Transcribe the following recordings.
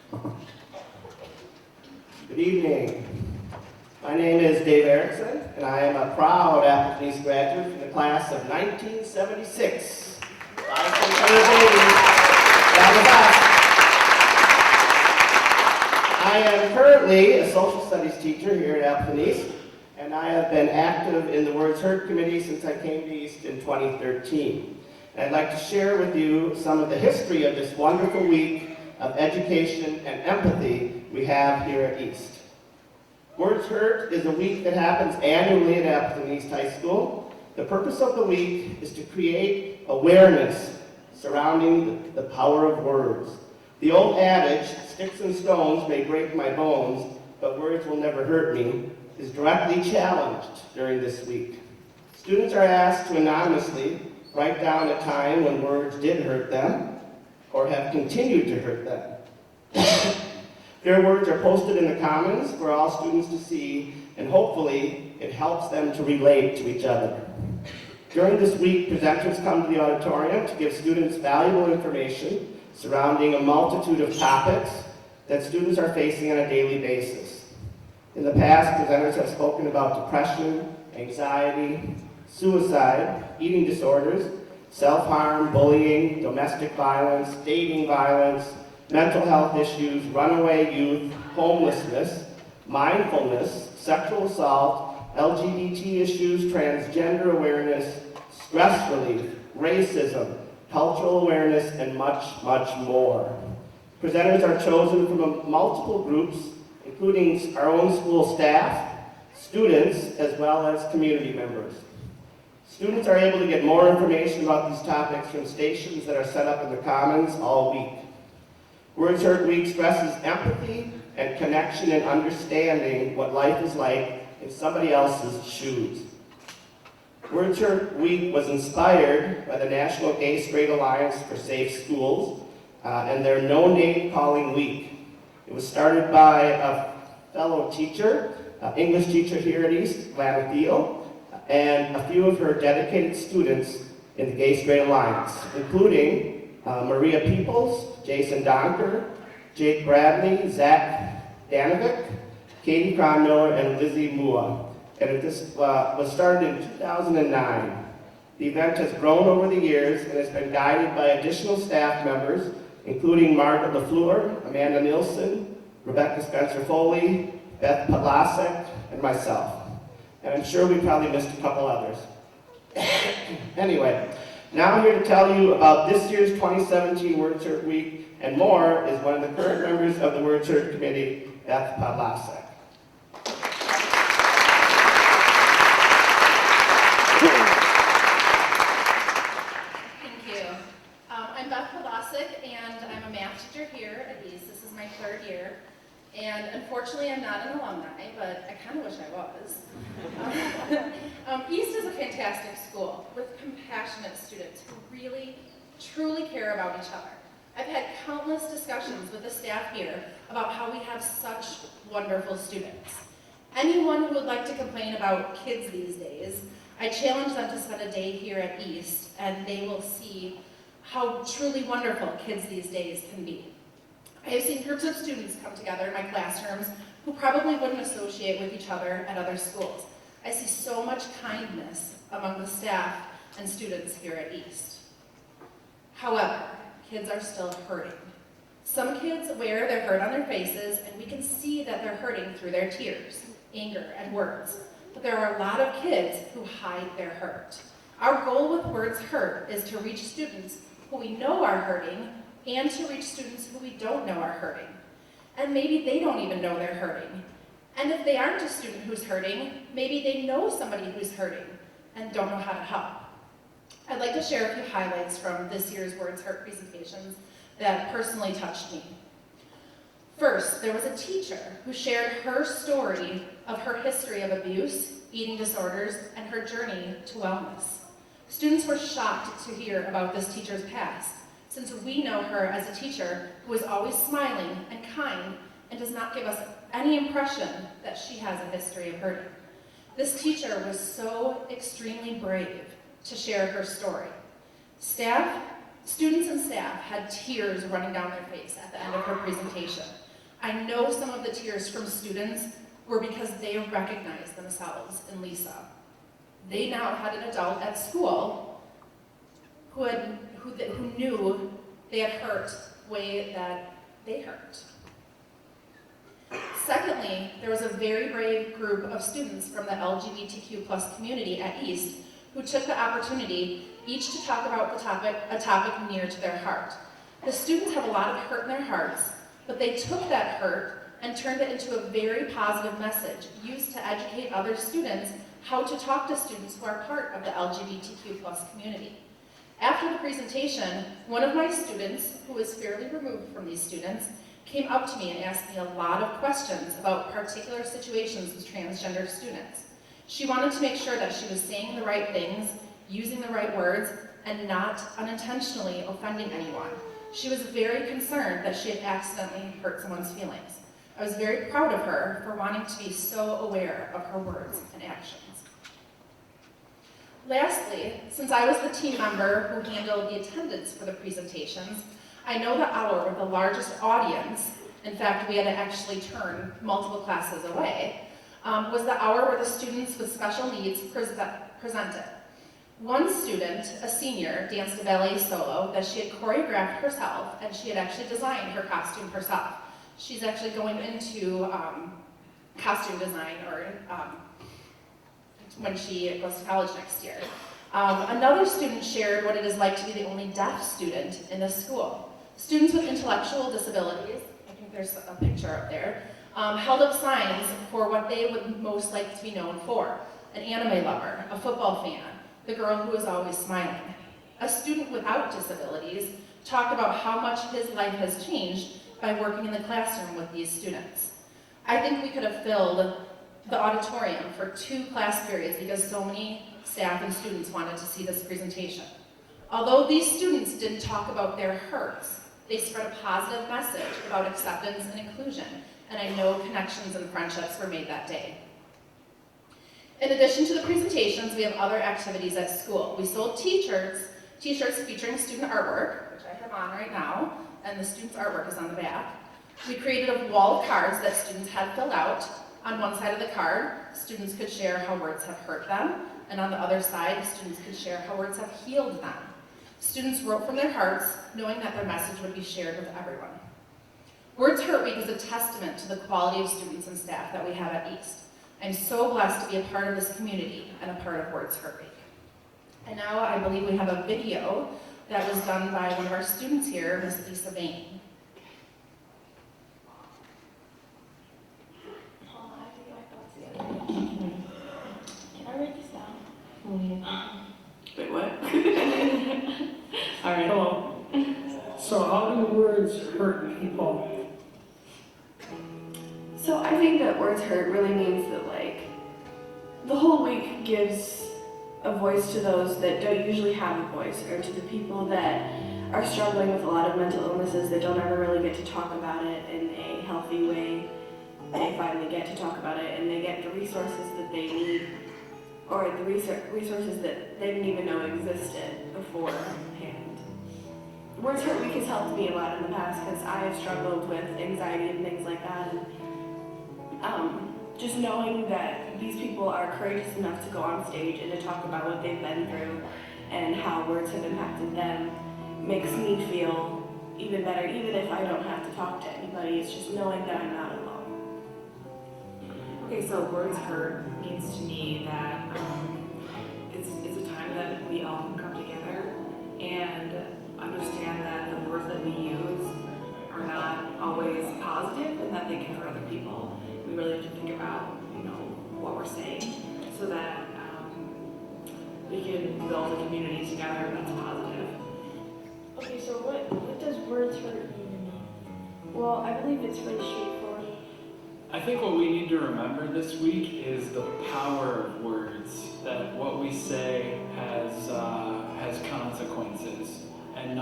Good evening. My name is Dave Erickson, and I am a proud Appleton East graduate from the class of 1976. I am currently a social studies teacher here at Appleton East, and I have been active in the Words Heard Committee since I came to East in 2013. And I'd like to share with you some of the history of this wonderful week of education and empathy we have here at East. Words Heard is a week that happens annually at Appleton East High School. The purpose of the week is to create awareness surrounding the power of words. The old adage, sticks and stones may break my bones, but words will never hurt me, is directly challenged during this week. Students are asked to anonymously write down a time when words did hurt them or have continued to hurt them. Their words are posted in the Commons for all students to see, and hopefully it helps them to relate to each other. During this week, presenters come to the auditorium to give students valuable information surrounding a multitude of topics that students are facing on a daily basis. In the past, presenters have spoken about depression, anxiety, suicide, eating disorders, self-harm, bullying, domestic violence, dating violence, mental health issues, runaway youth, homelessness, mindfulness, sexual assault, LGBT issues, transgender awareness, stress relief, racism, cultural awareness, and much, much more. Presenters are chosen from multiple groups, including our own school staff, students, as well as community members. Students are able to get more information about these topics from stations that are set up in the Commons all week. Words Heard Week stresses empathy and connection and understanding what life is like in somebody else's shoes. Words Heard Week was inspired by the National Gay Straight Alliance for Safe Schools and their No Name Calling Week. It was started by a fellow teacher, English teacher here at East, Gladys Thiel, and a few of her dedicated students in the Gay Straight Alliance, including Maria Peoples, Jason Donker, Jake Bradley, Zach Danovic, Katie Cronmiller, and Lizzie Mua. And this was started in 2009. The event has grown over the years and has been guided by additional staff members, including Margaret LaFleur, Amanda Nielsen, Rebecca Spencer-Foley, Beth Podlasek, and myself. And I'm sure we probably missed a couple others. Anyway, now I'm here to tell you about this year's 2017 Words Heard Week and more is one of the current members of the Words Heard Committee, Beth Podlasek. Thank you. I'm Beth Podlasek, and I'm a math teacher here at East. This is my third year. And unfortunately, I'm not an alumni, but I kind of wish I was. East is a fantastic school with compassionate students who really, truly care about each other. I've had countless discussions with the staff here about how we have such wonderful students. Anyone who would like to complain about kids these days, I challenge them to spend a day here at East, and they will see how truly wonderful kids these days can be. I have seen groups of students come together in my classrooms who probably wouldn't associate with each other at other schools. I see so much kindness among the staff and students here at East. However, kids are still hurting. Some kids wear their hurt on their faces, and we can see that they're hurting through their tears, anger, and words. But there are a lot of kids who hide their hurt. Our goal with Words Heard is to reach students who we know are hurting and to reach students who we don't know are hurting. And maybe they don't even know they're hurting. And if they aren't a student who's hurting, maybe they know somebody who's hurting and don't know how to help. I'd like to share a few highlights from this year's Words Heard presentations that personally touched me. First, there was a teacher who shared her story of her history of abuse, eating disorders, and her journey to wellness. Students were shocked to hear about this teacher's past, since we know her as a teacher who is always smiling and kind and does not give us any impression that she has a history of hurting. This teacher was so extremely brave to share her story. Staff Students and staff had tears running down their face at the end of her presentation. I know some of the tears from students were because they recognized themselves in Lisa. They now had an adult at school who knew they had hurt the way that they hurt. Secondly, there was a very brave group of students from the LGBTQ+ community at East who took the opportunity each to talk about a topic near to their heart. The students have a lot of hurt in their hearts, but they took that hurt and turned it into a very positive message used to educate other students how to talk to students who are part of the LGBTQ+ community. After the presentation, one of my students, who is fairly removed from these students, came up to me and asked me a lot of questions about particular situations with transgender students. She wanted to make sure that she was saying the right things, using the right words, and not unintentionally offending anyone. She was very concerned that she had accidentally hurt someone's feelings. I was very proud of her for wanting to be so aware of her words and actions. Lastly, since I was the team member who handled the attendance for the presentations, I know the hour with the largest audience, in fact, we had to actually turn multiple classes away, was the hour where the students with special needs presented. One student, a senior, danced a ballet solo that she had choreographed herself, and she had actually designed her costume herself. She's actually going into costume design when she goes to college next year. Another student shared what it is like to be the only deaf student in the school. Students with intellectual disabilities, I think there's a picture up there, held up signs for what they would most like to be known for: an anime lover, a football fan, the girl who is always smiling. A student without disabilities talked about how much his life has changed by working in the classroom with these students. I think we could have filled the auditorium for 2 class periods because so many staff and students wanted to see this presentation. Although these students didn't talk about their hurts, they spread a positive message about acceptance and inclusion, and I know connections and friendships were made that day. In addition to the presentations, we have other activities at school. We sold t-shirts featuring student artwork, which I have on right now, and the students' artwork is on the back. We created a wall of cards that students had filled out. On one side of the card, students could share how words have hurt them, and on the other side, students could share how words have healed them. Students wrote from their hearts, knowing that their message would be shared with everyone. Words Hurt Week is a testament to the quality of students and staff that we have at East. I'm so blessed to be a part of this community and a part of Words Hurt Week. And now I believe we have a video that was done by one of our students here, Miss Lisa Bain. Can I write this down? Wait, what? All right. Hello. So how do words hurt people? So I think that Words Hurt really means that, like, the whole week gives a voice to those that don't usually have a voice, or to the people that are struggling with a lot of mental illnesses that don't ever really get to talk about it in a healthy way. They finally get to talk about it, and they get the resources that they need, or the resources that they didn't even know existed beforehand. Words Hurt Week has helped me a lot in the past because I have struggled with anxiety and things like that. And just knowing that these people are courageous enough to go on stage and to talk about what they've been through and how words have impacted them makes me feel even better, even if I don't have to talk to anybody. It's just knowing that I'm not alone. Okay, so Words Hurt means to me that it's a time that we all can come together and understand that the words that we use are not always positive and that they can hurt other people. We really have to think about, what we're saying so that we can build a community together that's positive. Okay, so what does Words Hurt mean to me? Well, I believe it's really straightforward. I think what we need to remember this week is the power of words, that what we say has consequences. And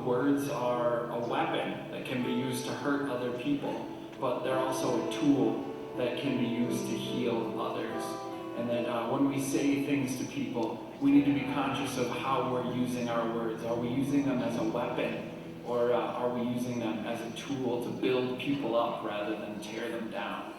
words are a weapon that can be used to hurt other people, but they're also a tool that can be used to heal others. And that when we say things to people, we need to be conscious of how we're using our words. Are we using them as a weapon, or are we using them as a tool to build people up rather than tear them down?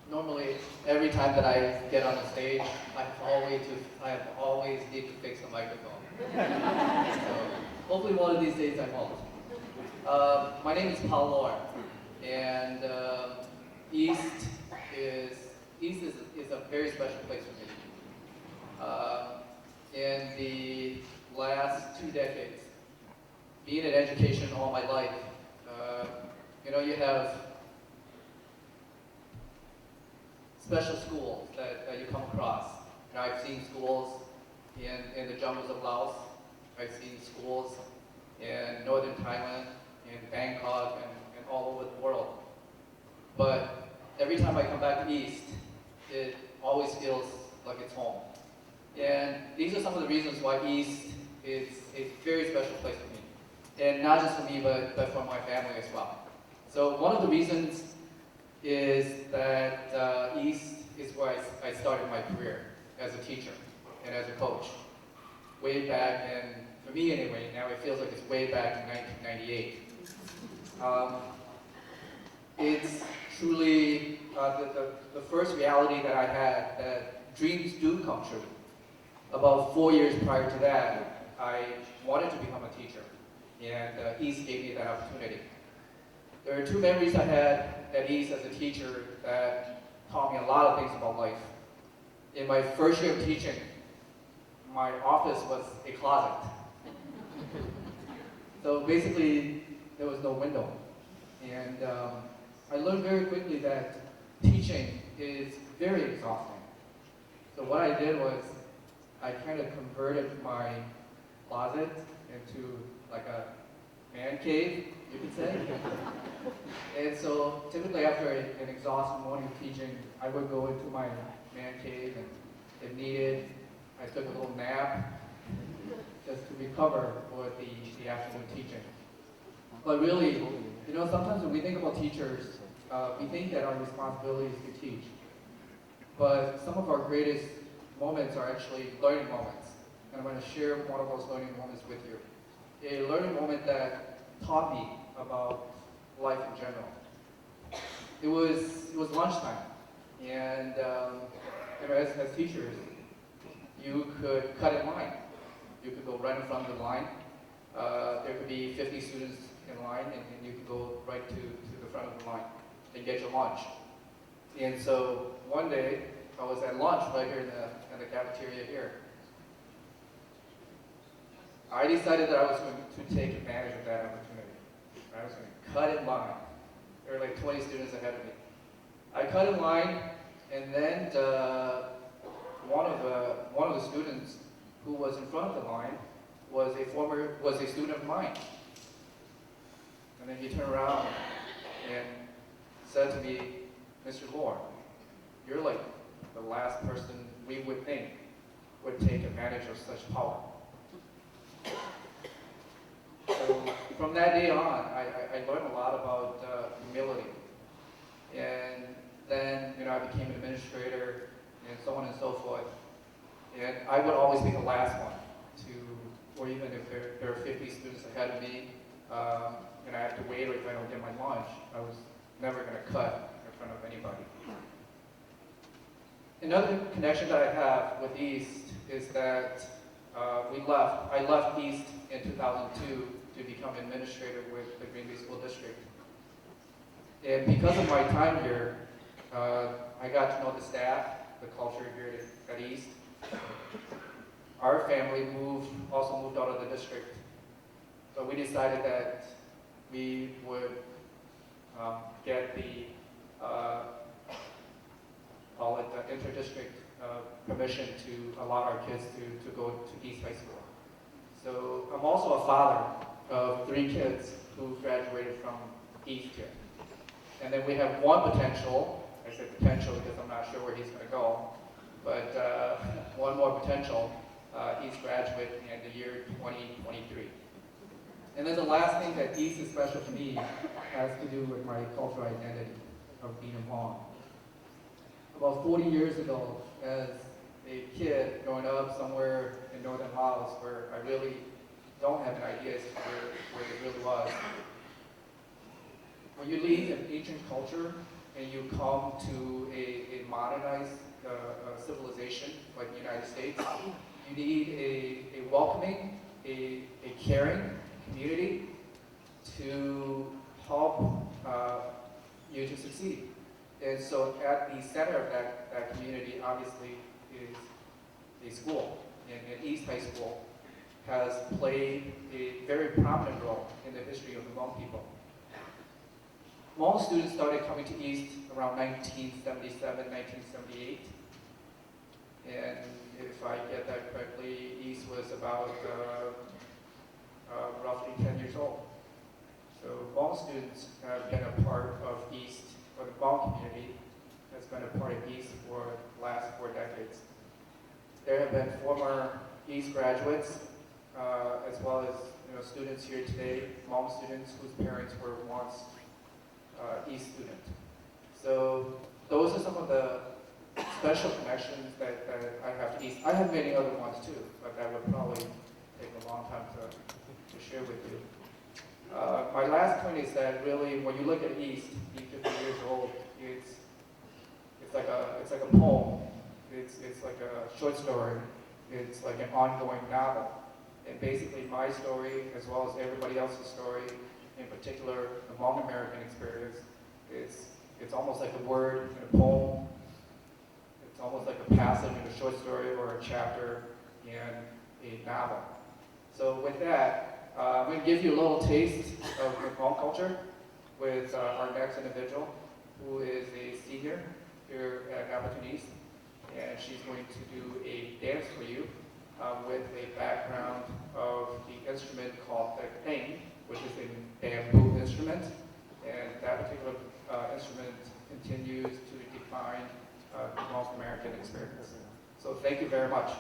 Normally, every time that I get on the stage, I have always need to fix the microphone. So hopefully one of these days I won't. My name is Paul Lord, and East is a very special place for me. In the last 2 decades, being in education all my life, you have special schools that you come across. I've seen schools in the jungles of Laos. I've seen schools in northern Thailand, in Bangkok, and all over the world. But every time I come back to East, it always feels like it's home. And these are some of the reasons why East is a very special place for me. And not just for me, but for my family as well. So one of the reasons is that East is where I started my career as a teacher and as a coach. Way back in, for me anyway, now it feels like it's way back in 1998. It's truly the first reality that I had that dreams do come true. About 4 years prior to that, I wanted to become a teacher, and East gave me that opportunity. There are 2 memories I had at East as a teacher that taught me a lot of things about life. In my first year of teaching, my office was a closet. So basically, there was no window. And I learned very quickly that teaching is very exhausting. So what I did was, I kind of converted my closet into like a man cave, you could say. And so typically after an exhausting morning of teaching, I would go into my man cave, and if needed, I took a little nap just to recover for the afternoon teaching. But really, sometimes when we think about teachers, we think that our responsibility is to teach. But some of our greatest moments are actually learning moments. And I'm going to share one of those learning moments with you. A learning moment that taught me about life in general. It was lunchtime, and as teachers, you could cut in line. You could go right in front of the line. There could be 50 students in line, and you could go right to the front of the line and get your lunch. And so one day, I was at lunch right here in the cafeteria here. I decided that I was going to take advantage of that opportunity. I was going to cut in line. There were like 20 students ahead of me. I cut in line, and then one of the students who was in front of the line was a student of mine. And then he turned around and said to me, "Mr. Lord, you're like the last person we would think would take advantage of such power." from that day on, I learned a lot about humility. And then, I became an administrator and so on and so forth. And I would always be the last one to, or even if there are 50 students ahead of me, and I have to wait or if I don't get my lunch, I was never going to cut in front of anybody. Another connection that I have with East is that I left East in 2002 to become administrator with the Green Bay School District. And because of my time here, I got to know the staff, the culture here at East. Our family also moved out of the district. So we decided that we would get the, call it the inter-district permission to allow our kids to go to East High School. So I'm also a father of 3 kids who graduated from East here. And then we have one potential, I said potential because I'm not sure where he's going to go, but one more potential East graduate in the year 2023. And then the last thing that East is special to me has to do with my cultural identity of being a Hmong. About 40 years ago, as a kid growing up somewhere in northern Laos where I really don't have an idea as to where it really was, when you leave an ancient culture and you come to a modernized civilization like the United States, you need a welcoming, a caring community to help you to succeed. And so at the center of that community obviously is a school. And East High School has played a very prominent role in the history of the Hmong people. Hmong students started coming to East around 1977, 1978. And if I get that correctly, East was about roughly 10 years old. So Hmong students have been a part of East, or the Hmong community has been a part of East for the last 4 decades. There have been former East graduates, as well as students here today, Hmong students whose parents were once East students. So those are some of the special connections that I have to East. I have many other ones too, but that would probably take a long time to share with you. My last point is that really, when you look at East, being 50 years old, it's like a poem. It's like a short story. It's like an ongoing novel. And basically, my story, as well as everybody else's story, in particular, the Hmong American experience, it's almost like a word in a poem. It's almost like a passage in a short story or a chapter in a novel. So with that, I'm going to give you a little taste of the Hmong culture with our next individual, who is a senior here at Appleton East. And she's going to do a dance for you with a background of the instrument called the Eng, which is a bamboo instrument. And that particular instrument continues to define the North American experience. So thank you very much.